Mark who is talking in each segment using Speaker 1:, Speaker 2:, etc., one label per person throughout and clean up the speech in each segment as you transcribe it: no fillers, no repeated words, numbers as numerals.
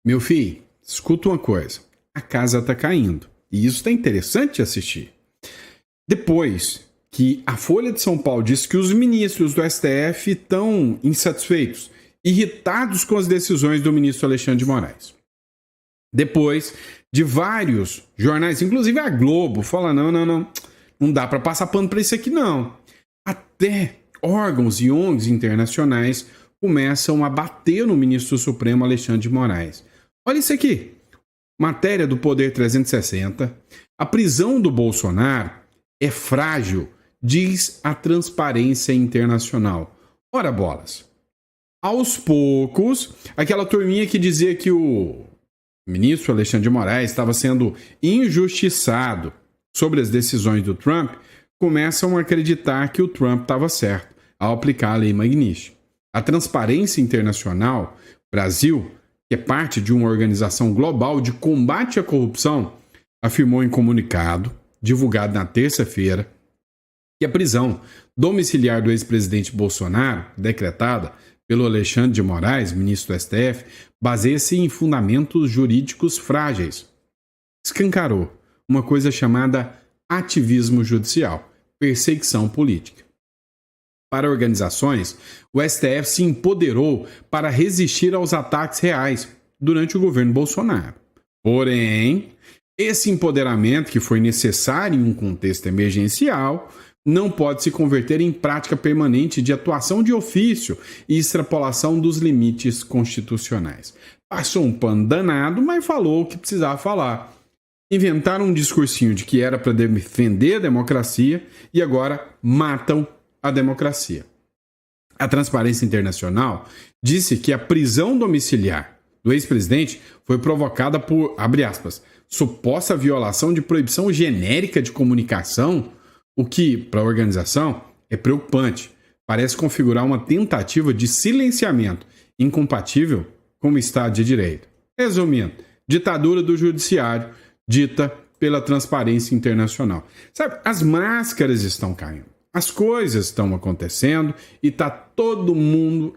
Speaker 1: Meu filho, escuta uma coisa. A casa tá caindo. E isso tá interessante de assistir. Depois que a Folha de São Paulo diz que os ministros do STF estão insatisfeitos, irritados com as decisões do ministro Alexandre de Moraes. Depois de vários jornais, inclusive a Globo, fala não dá para passar pano para isso aqui não. Até órgãos e ONGs internacionais começam a bater no ministro Supremo Alexandre de Moraes. Olha isso aqui. Matéria do Poder 360. A prisão do Bolsonaro é frágil, diz a Transparência Internacional. Ora bolas. Aos poucos, aquela turminha que dizia que o ministro Alexandre de Moraes estava sendo injustiçado sobre as decisões do Trump, começam a acreditar que o Trump estava certo ao aplicar a Lei Magnitsky. A Transparência Internacional, Brasil, que é parte de uma organização global de combate à corrupção, afirmou em comunicado, divulgado na terça-feira, que a prisão domiciliar do ex-presidente Bolsonaro, decretada pelo Alexandre de Moraes, ministro do STF, baseia-se em fundamentos jurídicos frágeis. Escancarou uma coisa chamada ativismo judicial, perseguição política. Para organizações, o STF se empoderou para resistir aos ataques reais durante o governo Bolsonaro. Porém, esse empoderamento, que foi necessário em um contexto emergencial, não pode se converter em prática permanente de atuação de ofício e extrapolação dos limites constitucionais. Passou um pano danado, mas falou o que precisava falar. Inventaram um discursinho de que era para defender a democracia e agora matam a democracia. A Transparência Internacional disse que a prisão domiciliar do ex-presidente foi provocada por, abre aspas, suposta violação de proibição genérica de comunicação, o que, para a organização, é preocupante. Parece configurar uma tentativa de silenciamento incompatível com o Estado de Direito. Resumindo, ditadura do judiciário dita pela Transparência Internacional. Sabe, as máscaras estão caindo. As coisas estão acontecendo e está todo mundo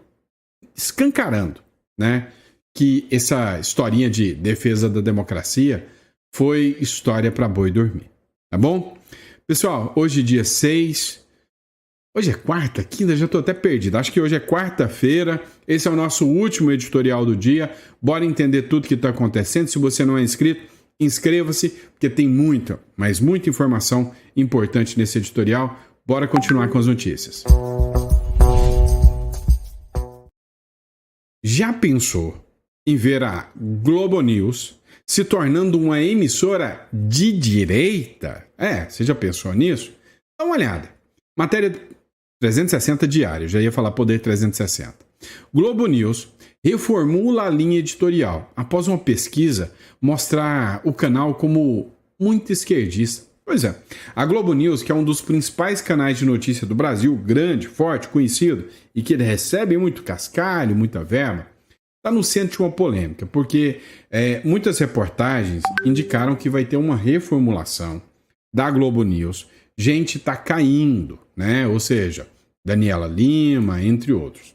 Speaker 1: escancarando, né? Que essa historinha de defesa da democracia foi história para boi dormir, tá bom? Pessoal, hoje é dia 6, hoje é quarta, quinta, já estou até perdido, acho que hoje é quarta-feira, esse é o nosso último editorial do dia, bora entender tudo que está acontecendo. Se você não é inscrito, inscreva-se, porque tem muita, mas muita informação importante nesse editorial. Bora continuar com as notícias. Já pensou em ver a Globo News se tornando uma emissora de direita? Você já pensou nisso? Dá uma olhada. Matéria 360 diário, já ia falar Poder 360. Globo News reformula a linha editorial após uma pesquisa mostrar o canal como muito esquerdista. Pois é, a Globo News, que é um dos principais canais de notícia do Brasil, grande, forte, conhecido e que recebe muito cascalho, muita verba, está no centro de uma polêmica, porque muitas reportagens indicaram que vai ter uma reformulação da Globo News. Gente está caindo, né? Ou seja, Daniela Lima, entre outros.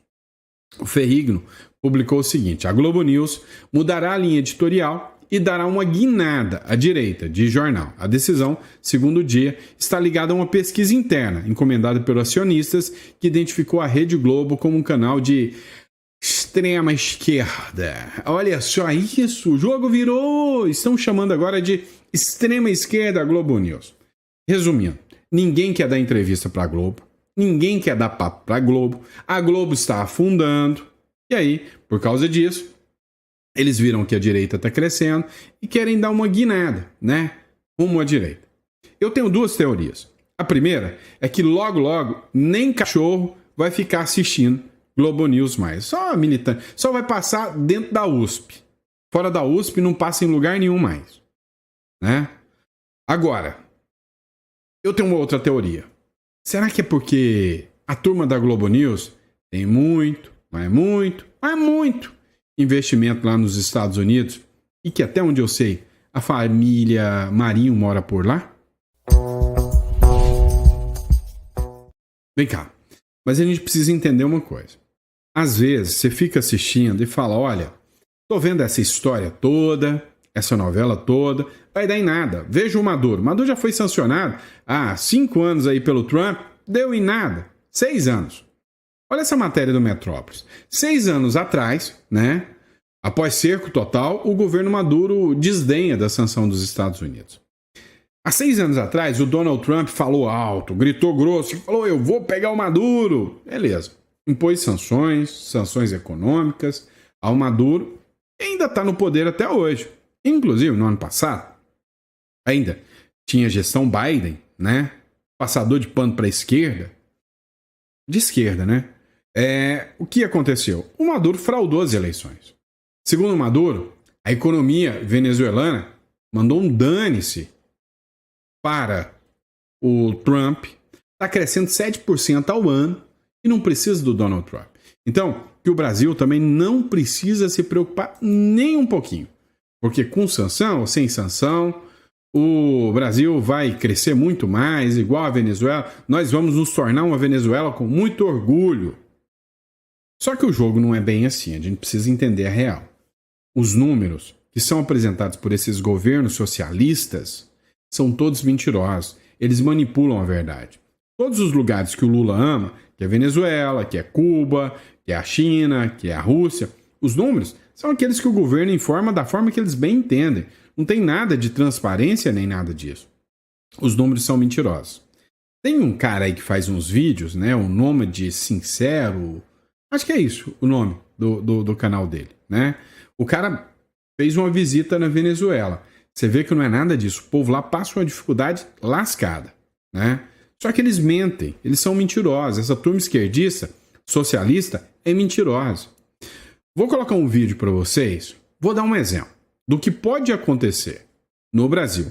Speaker 1: O Ferrigno publicou o seguinte: a Globo News mudará a linha editorial e dará uma guinada à direita de jornal. A decisão, segundo o Dia, está ligada a uma pesquisa interna encomendada pelos acionistas que identificou a Rede Globo como um canal de extrema esquerda. Olha só isso, o jogo virou. Estão chamando agora de extrema esquerda a Globo News. Resumindo, ninguém quer dar entrevista para a Globo, ninguém quer dar papo para a Globo está afundando, e aí, por causa disso, eles viram que a direita está crescendo e querem dar uma guinada, né? Rumo à direita. Eu tenho duas teorias. A primeira é que logo, nem cachorro vai ficar assistindo Globo News mais. Só militante. Só vai passar dentro da USP. Fora da USP não passa em lugar nenhum mais. Né? Agora, eu tenho uma outra teoria. Será que é porque a turma da Globo News tem muito investimento lá nos Estados Unidos e que, até onde eu sei, a família Marinho mora por lá? Vem cá, mas a gente precisa entender uma coisa. Às vezes você fica assistindo e fala, olha, Tô vendo essa história toda, essa novela toda, vai dar em nada. Veja o Maduro. Maduro já foi sancionado há 5 anos aí pelo Trump, deu em nada. 6 anos. Olha essa matéria do Metrópolis. 6 anos atrás, né, após cerco total, o governo Maduro desdenha da sanção dos Estados Unidos. Há 6 anos atrás, o Donald Trump falou alto, gritou grosso, falou: eu vou pegar o Maduro. Beleza. Impôs sanções econômicas ao Maduro, e ainda está no poder até hoje. Inclusive, no ano passado, ainda tinha gestão Biden, né? Passador de pano para a esquerda. De esquerda, né? O que aconteceu? O Maduro fraudou as eleições. Segundo o Maduro, a economia venezuelana mandou um dane-se para o Trump. Está crescendo 7% ao ano e não precisa do Donald Trump. Então, que o Brasil também não precisa se preocupar nem um pouquinho. Porque com sanção ou sem sanção, o Brasil vai crescer muito mais, igual a Venezuela. Nós vamos nos tornar uma Venezuela com muito orgulho. Só que o jogo não é bem assim, a gente precisa entender a real. Os números que são apresentados por esses governos socialistas são todos mentirosos. Eles manipulam a verdade. Todos os lugares que o Lula ama, que é Venezuela, que é Cuba, que é a China, que é a Rússia, os números são aqueles que o governo informa da forma que eles bem entendem. Não tem nada de transparência nem nada disso. Os números são mentirosos. Tem um cara aí que faz uns vídeos, né? O Nômade Sincero. Acho que é isso o nome do canal dele, né? O cara fez uma visita na Venezuela. Você vê que não é nada disso. O povo lá passa uma dificuldade lascada, né? Só que eles mentem, eles são mentirosos. Essa turma esquerdista, socialista, é mentirosa. Vou colocar um vídeo para vocês, vou dar um exemplo do que pode acontecer no Brasil.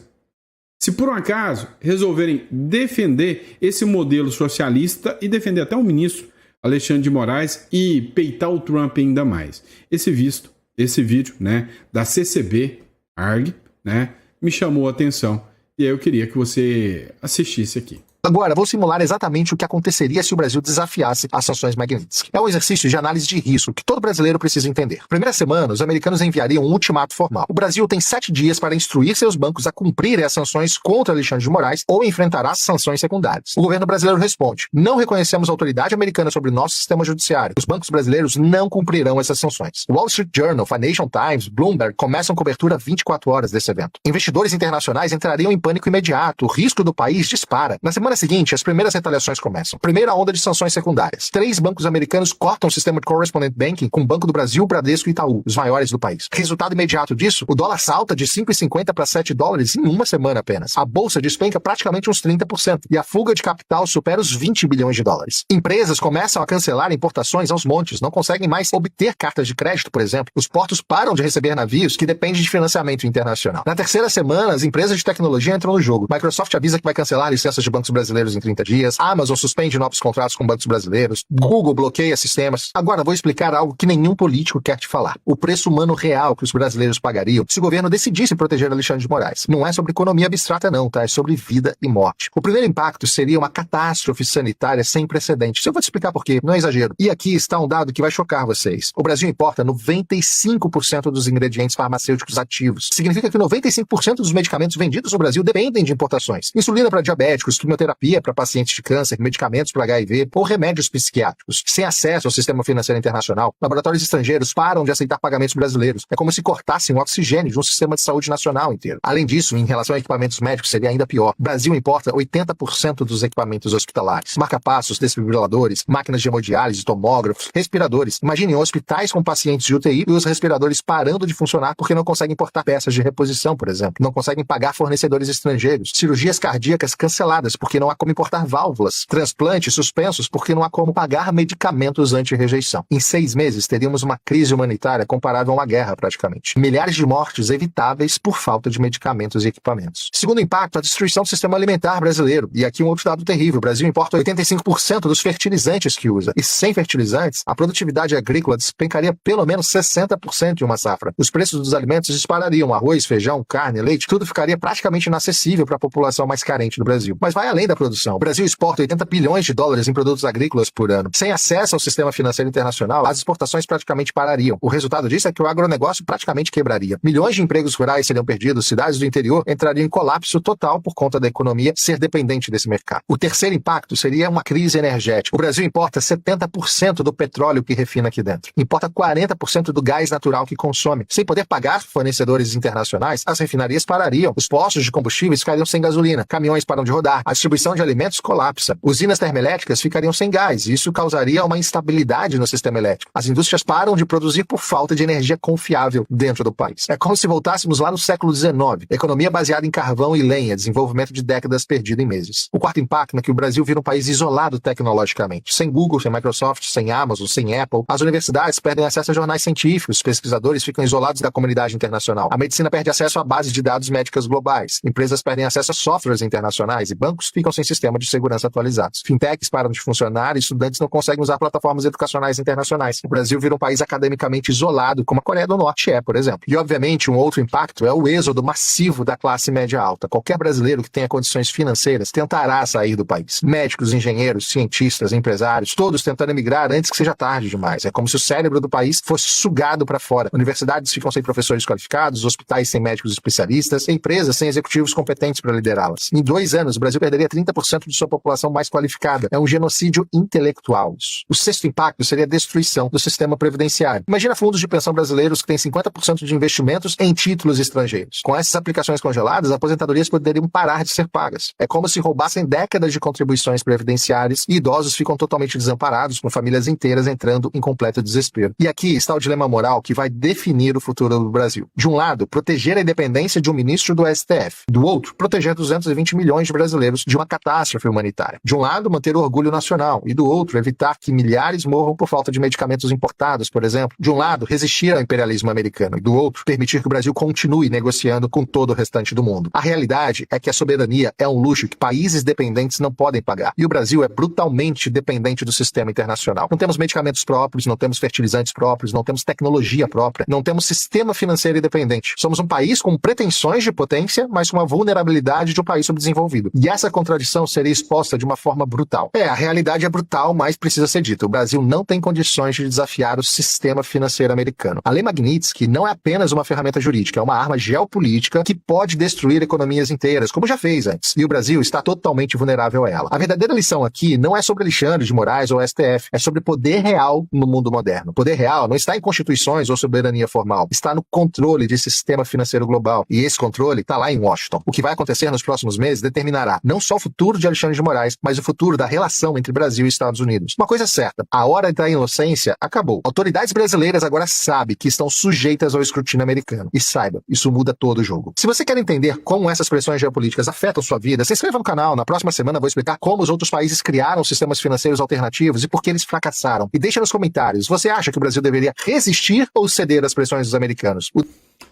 Speaker 1: Se por um acaso resolverem defender esse modelo socialista e defender até o ministro Alexandre de Moraes e peitar o Trump ainda mais. Esse vídeo, né, da CCB, ARG, né, me chamou a atenção e aí eu queria que você assistisse aqui.
Speaker 2: Agora, vou simular exatamente o que aconteceria se o Brasil desafiasse as sanções Magnitsky. É um exercício de análise de risco que todo brasileiro precisa entender. Primeira semana, os americanos enviariam um ultimato formal. O Brasil tem 7 dias para instruir seus bancos a cumprirem as sanções contra Alexandre de Moraes ou enfrentará sanções secundárias. O governo brasileiro responde: não reconhecemos autoridade americana sobre nosso sistema judiciário. Os bancos brasileiros não cumprirão essas sanções. O Wall Street Journal, Financial Times, Bloomberg começam cobertura 24 horas desse evento. Investidores internacionais entrariam em pânico imediato. O risco do país dispara. Na semana seguinte, as primeiras retaliações começam. Primeira onda de sanções secundárias. 3 bancos americanos cortam o sistema de correspondent banking com o Banco do Brasil, Bradesco e Itaú, os maiores do país. Resultado imediato disso, o dólar salta de 5,50 para 7 dólares em uma semana apenas. A bolsa despenca praticamente uns 30% e a fuga de capital supera os 20 bilhões de dólares. Empresas começam a cancelar importações aos montes, não conseguem mais obter cartas de crédito, por exemplo. Os portos param de receber navios que dependem de financiamento internacional. Na terceira semana, as empresas de tecnologia entram no jogo. Microsoft avisa que vai cancelar licenças de bancos brasileiros em 30 dias, Amazon suspende novos contratos com bancos brasileiros, Google bloqueia sistemas. Agora vou explicar algo que nenhum político quer te falar. O preço humano real que os brasileiros pagariam se o governo decidisse proteger Alexandre de Moraes. Não é sobre economia abstrata não, tá? É sobre vida e morte. O primeiro impacto seria uma catástrofe sanitária sem precedentes. Eu vou te explicar por quê, não é exagero. E aqui está um dado que vai chocar vocês. O Brasil importa 95% dos ingredientes farmacêuticos ativos. Significa que 95% dos medicamentos vendidos no Brasil dependem de importações. Insulina para diabéticos, quimioterapia para pacientes de câncer, medicamentos para HIV ou remédios psiquiátricos. Sem acesso ao sistema financeiro internacional, laboratórios estrangeiros param de aceitar pagamentos brasileiros. É como se cortassem o oxigênio de um sistema de saúde nacional inteiro. Além disso, em relação a equipamentos médicos, seria ainda pior. O Brasil importa 80% dos equipamentos hospitalares. Marca-passos, desfibriladores, máquinas de hemodiálise, tomógrafos, respiradores. Imaginem hospitais com pacientes de UTI e os respiradores parando de funcionar porque não conseguem importar peças de reposição, por exemplo. Não conseguem pagar fornecedores estrangeiros. Cirurgias cardíacas canceladas porque não há como importar válvulas, transplantes suspensos porque não há como pagar medicamentos anti-rejeição. Em 6 meses, teríamos uma crise humanitária comparável a uma guerra, praticamente. Milhares de mortes evitáveis por falta de medicamentos e equipamentos. Segundo impacto, a destruição do sistema alimentar brasileiro. E aqui um outro dado terrível. O Brasil importa 85% dos fertilizantes que usa. E sem fertilizantes, a produtividade agrícola despencaria pelo menos 60% em uma safra. Os preços dos alimentos disparariam. Arroz, feijão, carne, leite, tudo ficaria praticamente inacessível para a população mais carente do Brasil. Mas vai além da da produção. O Brasil exporta 80 bilhões de dólares em produtos agrícolas por ano. Sem acesso ao sistema financeiro internacional, as exportações praticamente parariam. O resultado disso é que o agronegócio praticamente quebraria. Milhões de empregos rurais seriam perdidos, cidades do interior entrariam em colapso total por conta da economia ser dependente desse mercado. O terceiro impacto seria uma crise energética. O Brasil importa 70% do petróleo que refina aqui dentro. Importa 40% do gás natural que consome. Sem poder pagar fornecedores internacionais, as refinarias parariam. Os postos de combustíveis ficariam sem gasolina. Caminhões param de rodar. A distribuição de alimentos colapsa. Usinas termoelétricas ficariam sem gás. Isso causaria uma instabilidade no sistema elétrico. As indústrias param de produzir por falta de energia confiável dentro do país. É como se voltássemos lá no século XIX. Economia baseada em carvão e lenha. Desenvolvimento de décadas perdido em meses. O quarto impacto é que o Brasil vira um país isolado tecnologicamente. Sem Google, sem Microsoft, sem Amazon, sem Apple. As universidades perdem acesso a jornais científicos. Os pesquisadores ficam isolados da comunidade internacional. A medicina perde acesso a bases de dados médicas globais. Empresas perdem acesso a softwares internacionais e bancos ficam sem sistema de segurança atualizados. Fintechs param de funcionar e estudantes não conseguem usar plataformas educacionais internacionais. O Brasil vira um país academicamente isolado, como a Coreia do Norte é, por exemplo. E, obviamente, um outro impacto é o êxodo massivo da classe média alta. Qualquer brasileiro que tenha condições financeiras tentará sair do país. Médicos, engenheiros, cientistas, empresários, todos tentando emigrar antes que seja tarde demais. É como se o cérebro do país fosse sugado para fora. Universidades ficam sem professores qualificados, hospitais sem médicos especialistas, empresas sem executivos competentes para liderá-las. Em 2 anos, o Brasil perderia 30% de sua população mais qualificada. É um genocídio intelectual. O sexto impacto seria a destruição do sistema previdenciário. Imagina fundos de pensão brasileiros que têm 50% de investimentos em títulos estrangeiros. Com essas aplicações congeladas, as aposentadorias poderiam parar de ser pagas. É como se roubassem décadas de contribuições previdenciárias e idosos ficam totalmente desamparados, com famílias inteiras entrando em completo desespero. E aqui está o dilema moral que vai definir o futuro do Brasil. De um lado, proteger a independência de um ministro do STF. Do outro, proteger 220 milhões de brasileiros de uma catástrofe humanitária. De um lado, manter o orgulho nacional. E do outro, evitar que milhares morram por falta de medicamentos importados, por exemplo. De um lado, resistir ao imperialismo americano. E do outro, permitir que o Brasil continue negociando com todo o restante do mundo. A realidade é que a soberania é um luxo que países dependentes não podem pagar. E o Brasil é brutalmente dependente do sistema internacional. Não temos medicamentos próprios, não temos fertilizantes próprios, não temos tecnologia própria, não temos sistema financeiro independente. Somos um país com pretensões de potência, mas com a vulnerabilidade de um país subdesenvolvido. E essa contradição seria exposta de uma forma brutal. A realidade é brutal, mas precisa ser dita. O Brasil não tem condições de desafiar o sistema financeiro americano. A Lei Magnitsky não é apenas uma ferramenta jurídica, é uma arma geopolítica que pode destruir economias inteiras, como já fez antes. E o Brasil está totalmente vulnerável a ela. A verdadeira lição aqui não é sobre Alexandre de Moraes ou STF, é sobre poder real no mundo moderno. Poder real não está em constituições ou soberania formal, está no controle de sistema financeiro global. E esse controle está lá em Washington. O que vai acontecer nos próximos meses determinará não só o futuro de Alexandre de Moraes, mas o futuro da relação entre Brasil e Estados Unidos. Uma coisa é certa, a hora da inocência acabou. Autoridades brasileiras agora sabem que estão sujeitas ao escrutínio americano. E saiba, isso muda todo o jogo. Se você quer entender como essas pressões geopolíticas afetam sua vida, se inscreva no canal. Na próxima semana eu vou explicar como os outros países criaram sistemas financeiros alternativos e por que eles fracassaram. E deixa nos comentários, você acha que o Brasil deveria resistir ou ceder às pressões dos americanos?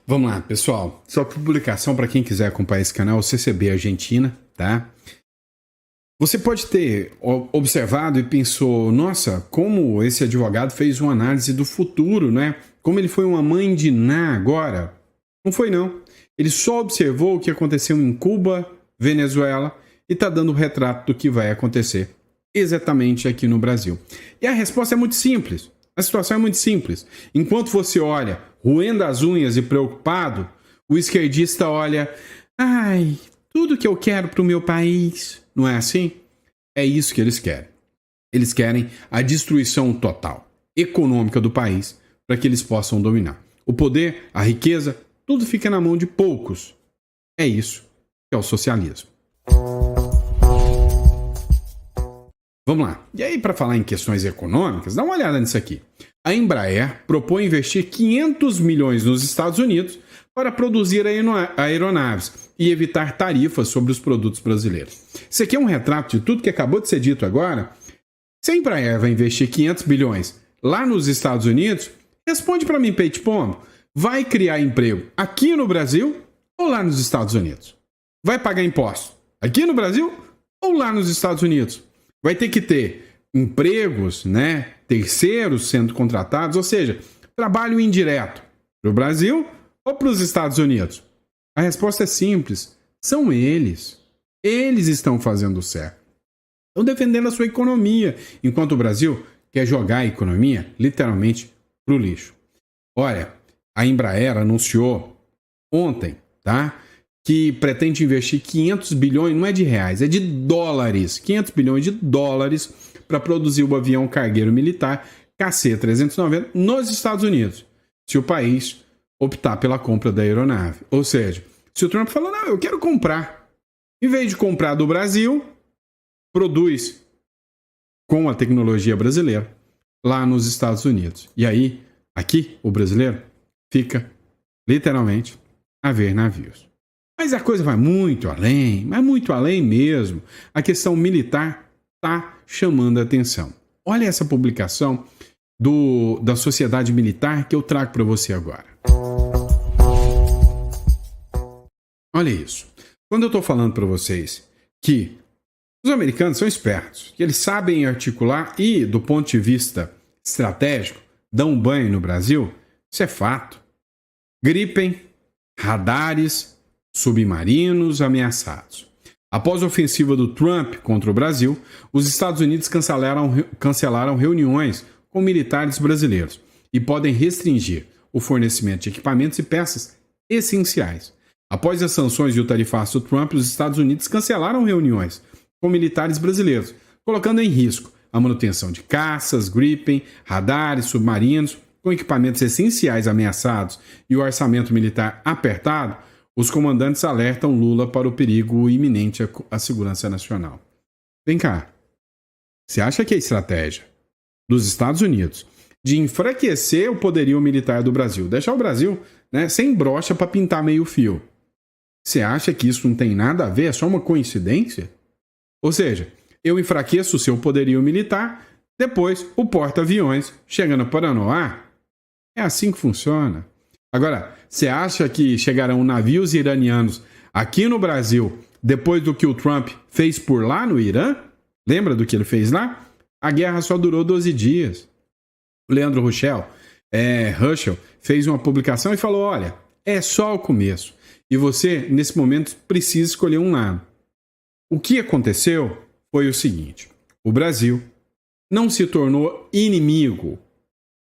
Speaker 1: Vamos lá, pessoal. Só publicação para quem quiser acompanhar esse canal, o CCB Argentina, tá? Você pode ter observado e pensou, nossa, como esse advogado fez uma análise do futuro, né? Como ele foi uma mãe de Ná agora. Não foi, não. Ele só observou o que aconteceu em Cuba, Venezuela e está dando o retrato do que vai acontecer exatamente aqui no Brasil. E a resposta é muito simples. A situação é muito simples. Enquanto você olha, roendo as unhas e preocupado, o esquerdista olha, ai, tudo que eu quero para o meu país. Não é assim? É isso que eles querem. Eles querem a destruição total econômica do país para que eles possam dominar. O poder, a riqueza, tudo fica na mão de poucos. É isso que é o socialismo. Vamos lá. E aí, para falar em questões econômicas, dá uma olhada nisso aqui. A Embraer propõe investir 500 milhões nos Estados Unidos para produzir aeronaves e evitar tarifas sobre os produtos brasileiros. Isso aqui é um retrato de tudo que acabou de ser dito agora. Se a Embraer vai investir 500 bilhões lá nos Estados Unidos, responde para mim, Peito Pombo, vai criar emprego aqui no Brasil ou lá nos Estados Unidos? Vai pagar imposto aqui no Brasil ou lá nos Estados Unidos? Vai ter que ter empregos, né, terceiros sendo contratados, ou seja, trabalho indireto para o Brasil ou para os Estados Unidos? A resposta é simples, são eles. Eles estão fazendo certo. Estão defendendo a sua economia, enquanto o Brasil quer jogar a economia literalmente pro lixo. Olha, a Embraer anunciou ontem, tá, que pretende investir 500 bilhões, não é de reais, é de dólares, 500 bilhões de dólares para produzir o avião cargueiro militar KC-390 nos Estados Unidos, se o país optar pela compra da aeronave. Ou seja, se o Trump falar, não, eu quero comprar, em vez de comprar do Brasil, produz com a tecnologia brasileira lá nos Estados Unidos. E aí, aqui, o brasileiro fica literalmente a ver navios. Mas a coisa vai muito além, mas muito além mesmo. A questão militar está chamando a atenção. Olha essa publicação da Sociedade Militar que eu trago para você agora. Olha isso. Quando eu estou falando para vocês que os americanos são espertos, que eles sabem articular e, do ponto de vista estratégico, dão um banho no Brasil, isso é fato. Gripen, radares, submarinos ameaçados. Após a ofensiva do Trump contra o Brasil, os Estados Unidos cancelaram reuniões com militares brasileiros e podem restringir o fornecimento de equipamentos e peças essenciais. Após as sanções e o tarifaço do Trump, os Estados Unidos cancelaram reuniões com militares brasileiros, colocando em risco a manutenção de caças, Gripen, radares, submarinos, com equipamentos essenciais ameaçados e o orçamento militar apertado. Os comandantes alertam Lula para o perigo iminente à segurança nacional. Vem cá, você acha que a estratégia dos Estados Unidos de enfraquecer o poderio militar do Brasil, deixar o Brasil, né, sem brocha para pintar meio fio, você acha que isso não tem nada a ver? É só uma coincidência? Ou seja, eu enfraqueço o seu poderio militar, depois o porta-aviões chega no Paranoá. É assim que funciona. Agora, você acha que chegarão navios iranianos aqui no Brasil depois do que o Trump fez por lá no Irã? Lembra do que ele fez lá? A guerra só durou 12 dias. O Leandro Ruschel fez uma publicação e falou, olha, é só o começo. E você, nesse momento, precisa escolher um lado. O que aconteceu foi o seguinte. O Brasil não se tornou inimigo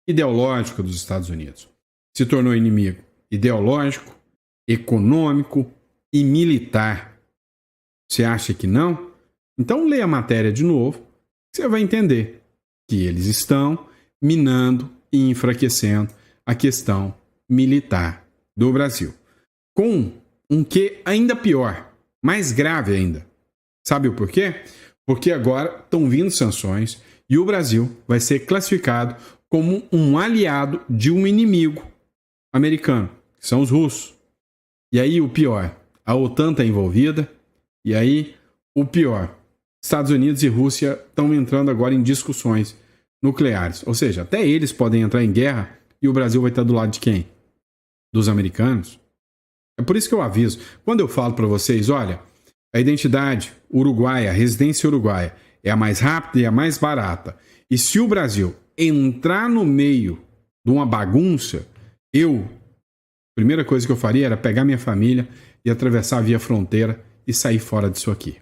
Speaker 1: ideológico dos Estados Unidos. Se tornou inimigo ideológico, econômico e militar. Você acha que não? Então leia a matéria de novo, você vai entender que eles estão minando e enfraquecendo a questão militar do Brasil. Com um quê ainda pior, mais grave ainda. Sabe o porquê? Porque agora estão vindo sanções e o Brasil vai ser classificado como um aliado de um inimigo americano, que são os russos. E aí o pior, a OTAN está envolvida, e aí o pior, Estados Unidos e Rússia estão entrando agora em discussões nucleares. Ou seja, até eles podem entrar em guerra e o Brasil vai estar do lado de quem? Dos americanos. É por isso que eu aviso. Quando eu falo para vocês, olha, a identidade uruguaia, a residência uruguaia, é a mais rápida e a mais barata. E se o Brasil entrar no meio de uma bagunça, a primeira coisa que eu faria era pegar minha família e atravessar a via fronteira e sair fora disso aqui.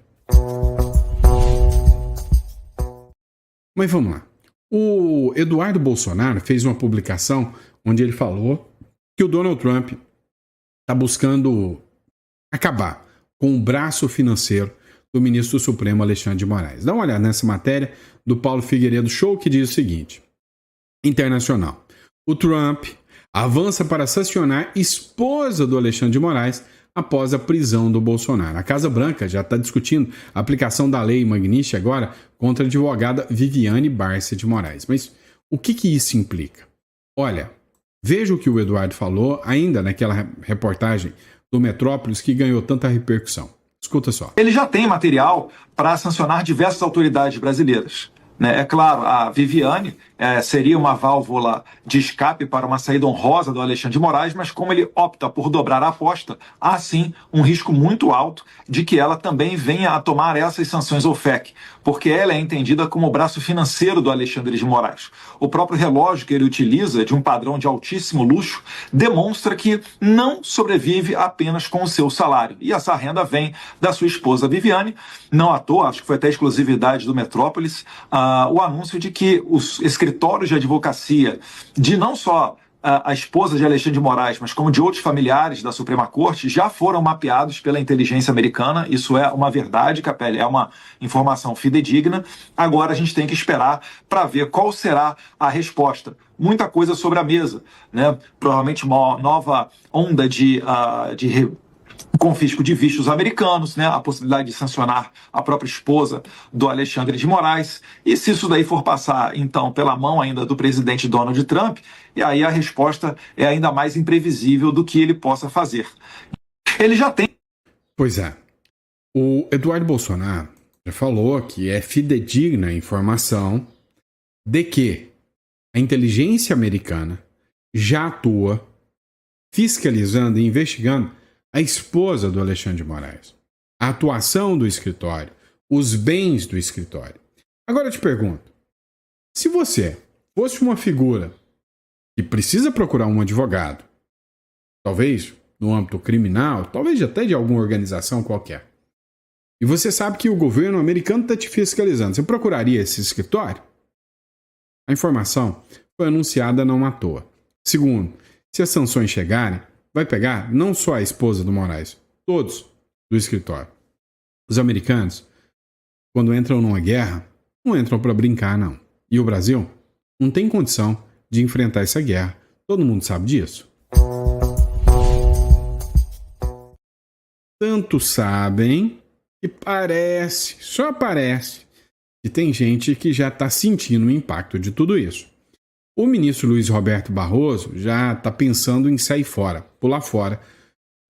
Speaker 1: Mas vamos lá. O Eduardo Bolsonaro fez uma publicação onde ele falou que o Donald Trump está buscando acabar com o braço financeiro do ministro Supremo Alexandre de Moraes. Dá uma olhada nessa matéria do Paulo Figueiredo Show, que diz o seguinte. Internacional. O Trump avança para sancionar esposa do Alexandre de Moraes após a prisão do Bolsonaro. A Casa Branca já está discutindo a aplicação da lei Magnitsky agora contra a advogada Viviane Barcia de Moraes. Mas o que isso implica? Olha, veja o que o Eduardo falou ainda naquela reportagem do Metrópolis que ganhou tanta repercussão. Escuta só.
Speaker 3: Ele já tem material para sancionar diversas autoridades brasileiras. né? É claro, a Viviane seria uma válvula de escape para uma saída honrosa do Alexandre de Moraes, mas como ele opta por dobrar a aposta, há sim um risco muito alto de que ela também venha a tomar essas sanções OFAC, porque ela é entendida como o braço financeiro do Alexandre de Moraes. O próprio relógio que ele utiliza, de um padrão de altíssimo luxo, demonstra que não sobrevive apenas com o seu salário. E essa renda vem da sua esposa Viviane. Não à toa, acho que foi até exclusividade do Metrópolis, o anúncio de que os escritórios de advocacia de não só a esposa de Alexandre de Moraes, mas como de outros familiares da Suprema Corte, já foram mapeados pela inteligência americana. Isso é uma verdade, Capelli, é uma informação fidedigna. Agora a gente tem que esperar para ver qual será a resposta. Muita coisa sobre a mesa, né? Provavelmente uma nova onda de confisco de vistos americanos, né? A possibilidade de sancionar a própria esposa do Alexandre de Moraes. E se isso daí for passar, então, pela mão ainda do presidente Donald Trump, e aí a resposta é ainda mais imprevisível do que ele possa fazer. Ele já tem...
Speaker 1: Pois é. O Eduardo Bolsonaro já falou que é fidedigna a informação de que a inteligência americana já atua fiscalizando e investigando a esposa do Alexandre de Moraes, a atuação do escritório, os bens do escritório. Agora eu te pergunto, se você fosse uma figura que precisa procurar um advogado, talvez no âmbito criminal, talvez até de alguma organização qualquer, e você sabe que o governo americano está te fiscalizando, você procuraria esse escritório? A informação foi anunciada não à toa. Segundo, se as sanções chegarem, vai pegar não só a esposa do Moraes, todos do escritório. Os americanos, quando entram numa guerra, não entram para brincar, não. E o Brasil não tem condição de enfrentar essa guerra. Todo mundo sabe disso. Tanto sabem que parece, só parece, que tem gente que já está sentindo o impacto de tudo isso. O ministro Luiz Roberto Barroso já está pensando em sair fora, pular fora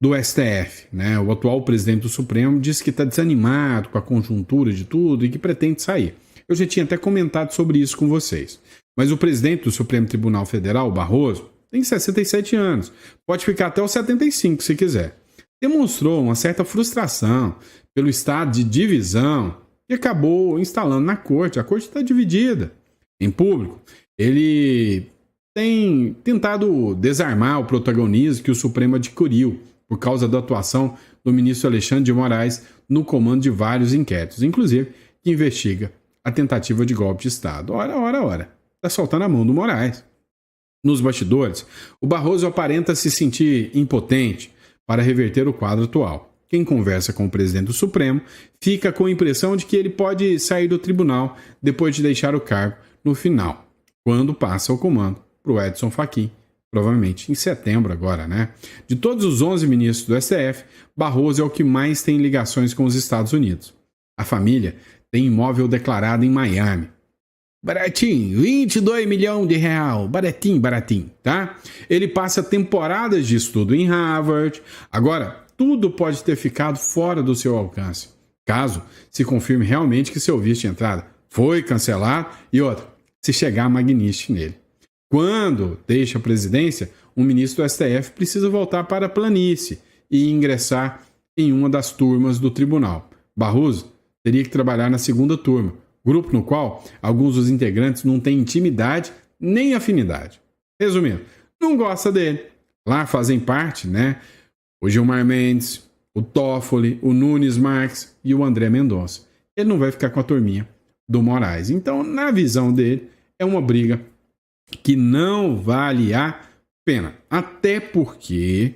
Speaker 1: do STF, né? O atual presidente do Supremo disse que está desanimado com a conjuntura de tudo e que pretende sair. Eu já tinha até comentado sobre isso com vocês. Mas o presidente do Supremo Tribunal Federal, Barroso, tem 67 anos. Pode ficar até os 75 se quiser. Demonstrou uma certa frustração pelo estado de divisão que acabou instalando na corte. A corte está dividida em público. Ele tem tentado desarmar o protagonismo que o Supremo adquiriu por causa da atuação do ministro Alexandre de Moraes no comando de vários inquéritos, inclusive que investiga a tentativa de golpe de Estado. Ora. Está soltando a mão do Moraes. Nos bastidores, o Barroso aparenta se sentir impotente para reverter o quadro atual. Quem conversa com o presidente do Supremo fica com a impressão de que ele pode sair do tribunal depois de deixar o cargo no final, quando passa o comando para o Edson Fachin, provavelmente em setembro agora, né? De todos os 11 ministros do STF, Barroso é o que mais tem ligações com os Estados Unidos. A família tem imóvel declarado em Miami. Baratinho, 22 milhões de real, baratinho, tá? Ele passa temporadas de estudo em Harvard. Agora, tudo pode ter ficado fora do seu alcance, caso se confirme realmente que seu visto de entrada foi cancelado e outra, se chegar a Magnitsky nele. Quando deixa a presidência, um ministro do STF precisa voltar para a planície e ingressar em uma das turmas do tribunal. Barroso teria que trabalhar na segunda turma, grupo no qual alguns dos integrantes não têm intimidade nem afinidade. Resumindo, não gosta dele. Lá fazem parte, né, o Gilmar Mendes, o Toffoli, o Nunes Marques e o André Mendonça. Ele não vai ficar com a turminha do Moraes. Então, na visão dele, é uma briga que não vale a pena. Até porque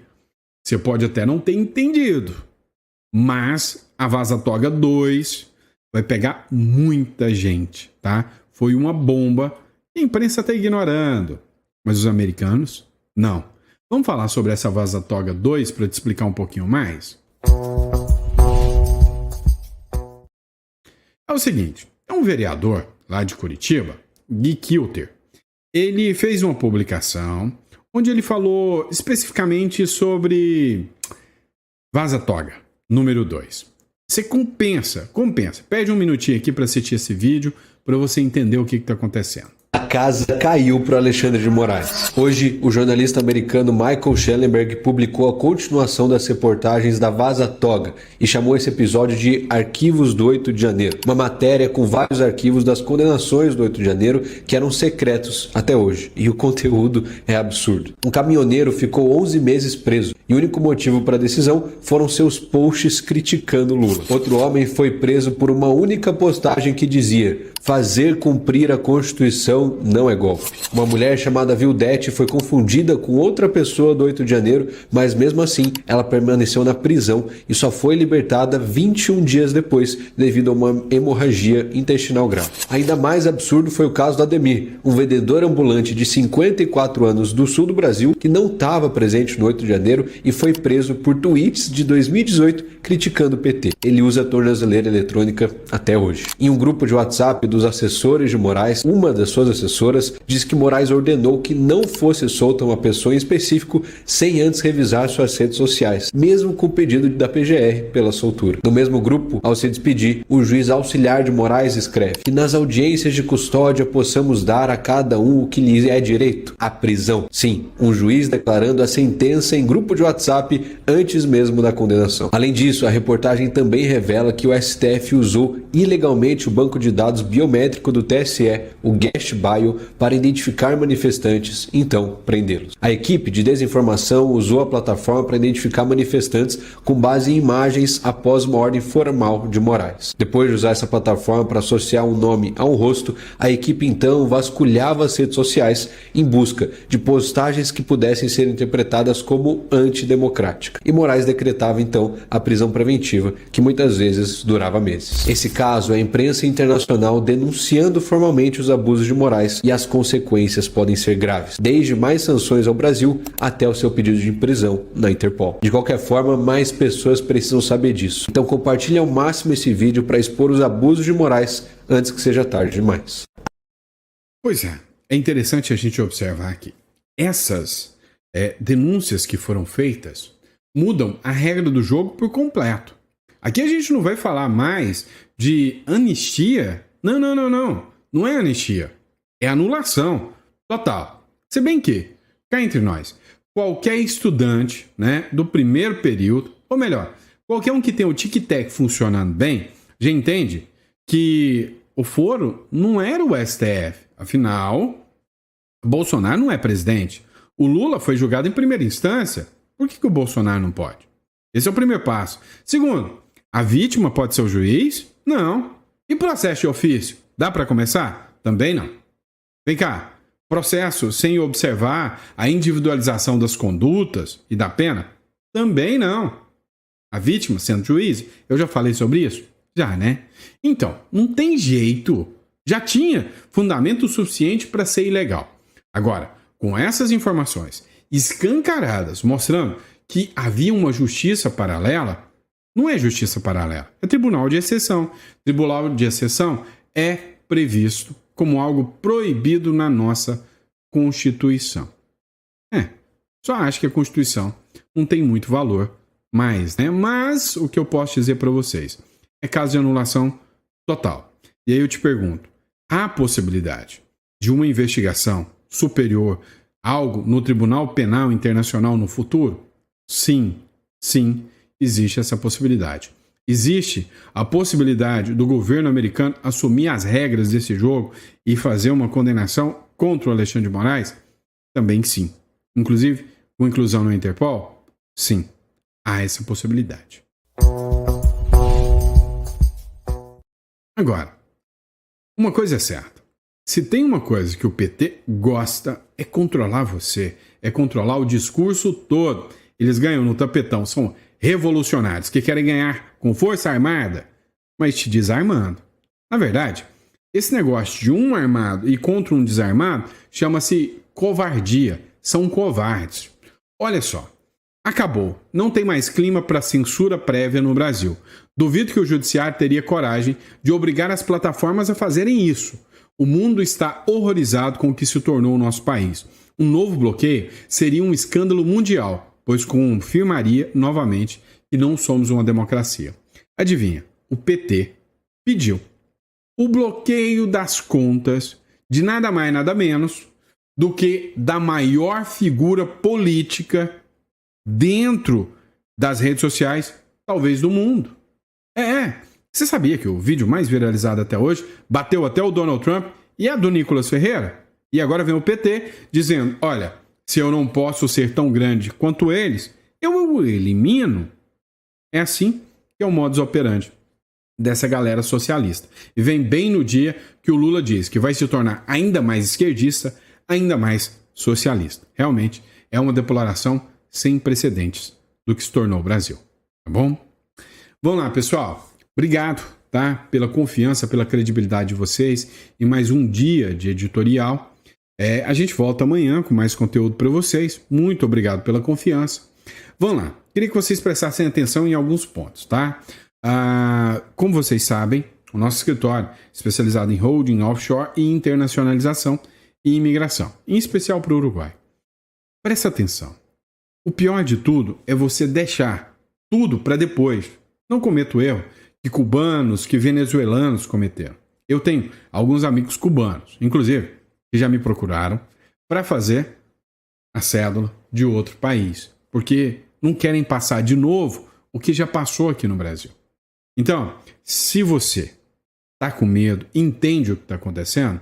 Speaker 1: você pode até não ter entendido, mas a Vaza Toga 2 vai pegar muita gente, tá? Foi uma bomba que a imprensa está ignorando, mas os americanos, não. Vamos falar sobre essa Vaza Toga 2 para te explicar um pouquinho mais? É o seguinte, é um vereador lá de Curitiba, Gui Kilter. Ele fez uma publicação onde ele falou especificamente sobre Vaza Toga número 2. Você compensa. Pede um minutinho aqui para assistir esse vídeo para você entender o que está acontecendo.
Speaker 4: A casa caiu para Alexandre de Moraes. Hoje, o jornalista americano Michael Schellenberg publicou a continuação das reportagens da Vaza Toga e chamou esse episódio de Arquivos do 8 de Janeiro. Uma matéria com vários arquivos das condenações do 8 de janeiro que eram secretos até hoje. E o conteúdo é absurdo. Um caminhoneiro ficou 11 meses preso e o único motivo para a decisão foram seus posts criticando Lula. Outro homem foi preso por uma única postagem que dizia: fazer cumprir a Constituição não é golpe. Uma mulher chamada Vildete foi confundida com outra pessoa do 8 de janeiro, mas mesmo assim ela permaneceu na prisão e só foi libertada 21 dias depois devido a uma hemorragia intestinal grave. Ainda mais absurdo foi o caso do Ademir, um vendedor ambulante de 54 anos do sul do Brasil que não estava presente no 8 de janeiro e foi preso por tweets de 2018 criticando o PT. Ele usa a tornozeleira eletrônica até hoje. Em um grupo de WhatsApp dos assessores de Moraes, uma das suas assessoras diz que Moraes ordenou que não fosse solta uma pessoa em específico sem antes revisar suas redes sociais, mesmo com o pedido da PGR pela soltura. No mesmo grupo, ao se despedir, o juiz auxiliar de Moraes escreve que nas audiências de custódia possamos dar a cada um o que lhe é direito, a prisão. Sim, um juiz declarando a sentença em grupo de WhatsApp antes mesmo da condenação. Além disso, a reportagem também revela que o STF usou ilegalmente o banco de dados biométrico do TSE, o Guest Bio, para identificar manifestantes e então prendê-los. A equipe de desinformação usou a plataforma para identificar manifestantes com base em imagens após uma ordem formal de Moraes. Depois de usar essa plataforma para associar um nome a um rosto, a equipe então vasculhava as redes sociais em busca de postagens que pudessem ser interpretadas como antidemocrática. E Moraes decretava então a prisão preventiva, que muitas vezes durava meses. Esse caso é a imprensa internacional denunciando formalmente os abusos de Moraes e as consequências podem ser graves, desde mais sanções ao Brasil até o seu pedido de prisão na Interpol. De qualquer forma, mais pessoas precisam saber disso. Então compartilhe ao máximo esse vídeo para expor os abusos de Moraes antes que seja tarde demais.
Speaker 1: Pois é interessante a gente observar que essas denúncias que foram feitas mudam a regra do jogo por completo. Aqui a gente não vai falar mais de anistia. Não é anistia. É anulação total. Se bem que, cá entre nós, qualquer estudante, né, do primeiro período, ou melhor, qualquer um que tem o tic-tac funcionando bem, já entende que o foro não era o STF. Afinal, Bolsonaro não é presidente. O Lula foi julgado em primeira instância. Por que o Bolsonaro não pode? Esse é o primeiro passo. Segundo, a vítima pode ser o juiz? Não. E processo de ofício? Dá para começar? Também não. Vem cá, processo sem observar a individualização das condutas e da pena? Também não. A vítima sendo juiz? Eu já falei sobre isso? Já, né? Então, não tem jeito. Já tinha fundamento suficiente para ser ilegal. Agora, com essas informações escancaradas, mostrando que havia uma justiça paralela, não é justiça paralela, é tribunal de exceção. Tribunal de exceção é previsto como algo proibido na nossa Constituição. Só acho que a Constituição não tem muito valor mais, né? Mas o que eu posso dizer para vocês é caso de anulação total. E aí eu te pergunto, há possibilidade de uma investigação superior, algo no Tribunal Penal Internacional no futuro? Sim, existe essa possibilidade. Existe a possibilidade do governo americano assumir as regras desse jogo e fazer uma condenação contra o Alexandre de Moraes? Também sim. Inclusive, com inclusão no Interpol? Sim, há essa possibilidade. Agora, uma coisa é certa. Se tem uma coisa que o PT gosta, é controlar você, é controlar o discurso todo. Eles ganham no tapetão, são revolucionários que querem ganhar com força armada, mas te desarmando. Na verdade, esse negócio de um armado e contra um desarmado chama-se covardia. São covardes. Olha só, acabou. Não tem mais clima para censura prévia no Brasil. Duvido que o judiciário teria coragem de obrigar as plataformas a fazerem isso. O mundo está horrorizado com o que se tornou o nosso país. Um novo bloqueio seria um escândalo mundial, pois confirmaria novamente que não somos uma democracia. Adivinha? O PT pediu o bloqueio das contas de nada mais nada menos do que da maior figura política dentro das redes sociais, talvez do mundo. Você sabia que o vídeo mais viralizado até hoje bateu até o Donald Trump e a do Nicolas Ferreira? E agora vem o PT dizendo, olha, se eu não posso ser tão grande quanto eles, eu o elimino. É assim que é o modus operandi dessa galera socialista. E vem bem no dia que o Lula diz que vai se tornar ainda mais esquerdista, ainda mais socialista. Realmente é uma deploração sem precedentes do que se tornou o Brasil. Tá bom? Vamos lá, pessoal. Obrigado, tá? Pela confiança, pela credibilidade de vocês em mais um dia de editorial. A gente volta amanhã com mais conteúdo para vocês. Muito obrigado pela confiança. Vamos lá. Queria que vocês prestassem atenção em alguns pontos, tá? Como vocês sabem, o nosso escritório especializado em holding, offshore e internacionalização e imigração, em especial para o Uruguai. Presta atenção. O pior de tudo é você deixar tudo para depois. Não cometa o erro que cubanos, que venezuelanos cometeram. Eu tenho alguns amigos cubanos, inclusive, que já me procuraram para fazer a cédula de outro país, porque não querem passar de novo o que já passou aqui no Brasil. Então, se você está com medo, entende o que está acontecendo,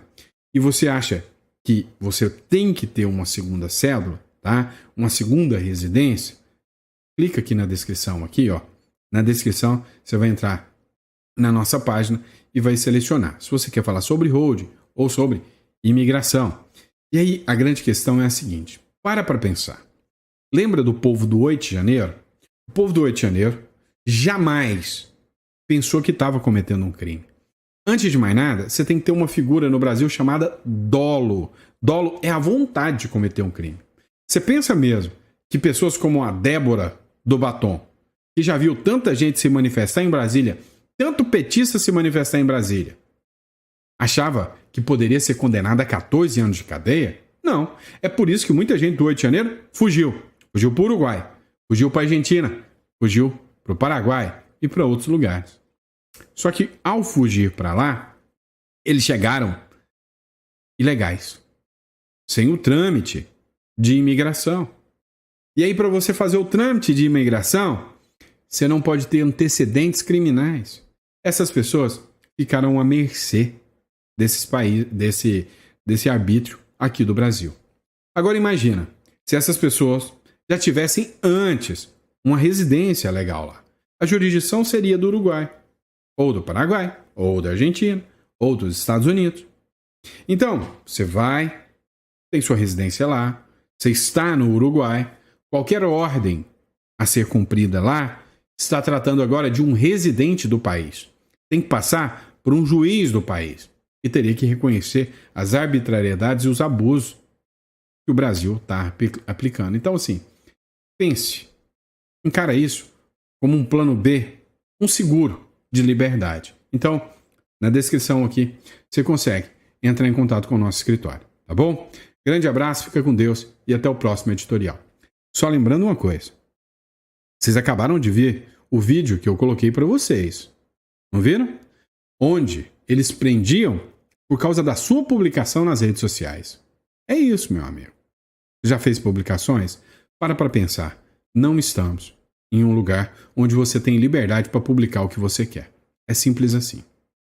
Speaker 1: e você acha que você tem que ter uma segunda cédula, tá? Uma segunda residência, clica aqui na descrição, aqui, ó. Na descrição, você vai entrar na nossa página e vai selecionar se você quer falar sobre holding ou sobre imigração. E aí, a grande questão é a seguinte, para pensar. Lembra do povo do 8 de janeiro? O povo do 8 de janeiro jamais pensou que estava cometendo um crime. Antes de mais nada, você tem que ter uma figura no Brasil chamada dolo. Dolo é a vontade de cometer um crime. Você pensa mesmo que pessoas como a Débora do Batom, que já viu tanta gente se manifestar em Brasília, tanto petista se manifestar em Brasília, achava que poderia ser condenada a 14 anos de cadeia? Não. É por isso que muita gente do 8 de janeiro fugiu. Fugiu para o Uruguai, fugiu para a Argentina, fugiu para o Paraguai e para outros lugares. Só que ao fugir para lá, eles chegaram ilegais, sem o trâmite de imigração. E aí, para você fazer o trâmite de imigração, você não pode ter antecedentes criminais. Essas pessoas ficarão à mercê desses países, desse arbítrio aqui do Brasil. Agora imagina, se essas pessoas já tivessem antes uma residência legal lá. A jurisdição seria do Uruguai, ou do Paraguai, ou da Argentina, ou dos Estados Unidos. Então, você vai, tem sua residência lá, você está no Uruguai, qualquer ordem a ser cumprida lá está tratando agora de um residente do país. Tem que passar por um juiz do país e teria que reconhecer as arbitrariedades e os abusos que o Brasil está aplicando. Então, assim, pense, encara isso como um plano B, um seguro de liberdade. Então, na descrição aqui, você consegue entrar em contato com o nosso escritório, tá bom? Grande abraço, fica com Deus e até o próximo editorial. Só lembrando uma coisa, vocês acabaram de ver o vídeo que eu coloquei para vocês, não viram? Onde eles prendiam por causa da sua publicação nas redes sociais. É isso, meu amigo. Já fez publicações? Para pensar. Não estamos em um lugar onde você tem liberdade para publicar o que você quer. É simples assim.